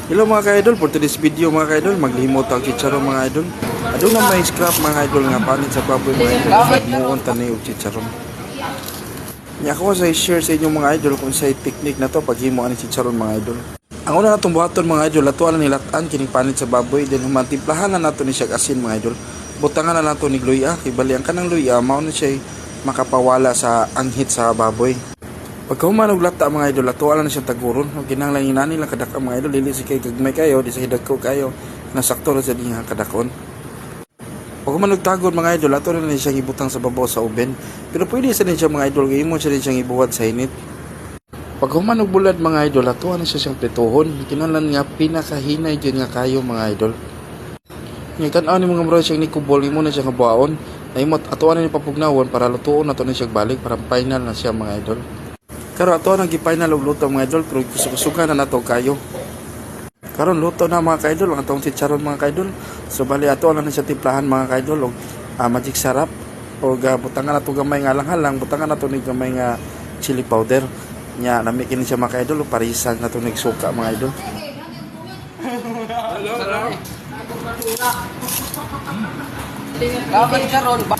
Hello mga ka-idol, for today's video mga ka-idol, maghimot ang chicharon mga idol. Adun na may scrap mga idol nga panit sa baboy mga idol. Muon tanay og chicharon. Nya ako sa share sa inyo mga idol kung sa technique na to paghimo ani chicharon mga idol. Ang una natong buhaton mga idol, atuan na nilatan kining panit sa baboy, then humantimplahan na nato ni siya asin mga idol. Butangan na nato ni luya, kay bali ang kanang luya mao na siya makapawala sa anghit sa baboy. Pagka humanog lata mga idol, atuala na siyang taguron. Ginanglan inani lang kadaka mga idol, dili si kay gagmay kayo, di sa hidagko kayo, nasakto na sa diha kadakon. Pag humanog tagod mga idol, ato na siyang ibutang sa babaw sa oven. Pero pwede sa siya mga idol, gaymo siya rin siyang ibuwad sa init. Pag humanog bulad mga idol, atuala na siya siyang prituhon. Kinanglan nga pinakahinay dyan nga kayo mga idol. Ngayon tanaw ni mga mura siyang nikubol, imo na siyang kabuhaon. Naimot, atuala na ni papugnawon para lutuon na to na siyang balik, para final na siya mga idol. Karon ato nang gi-final og luto mga idol, pero kusugan na nato kayo. Karon luto na mga ka-idol, ang atong chicharon mga ka-idol. So bali ato lang na siya timplahan mga ka-idol og magic sarap og butangan nato gamay nga lang-halang, butangan nato ni gamay nga chili powder. Nya nami kini siya mga ka-idol, parisan nato nig suka mga idol. Kapan karon ba?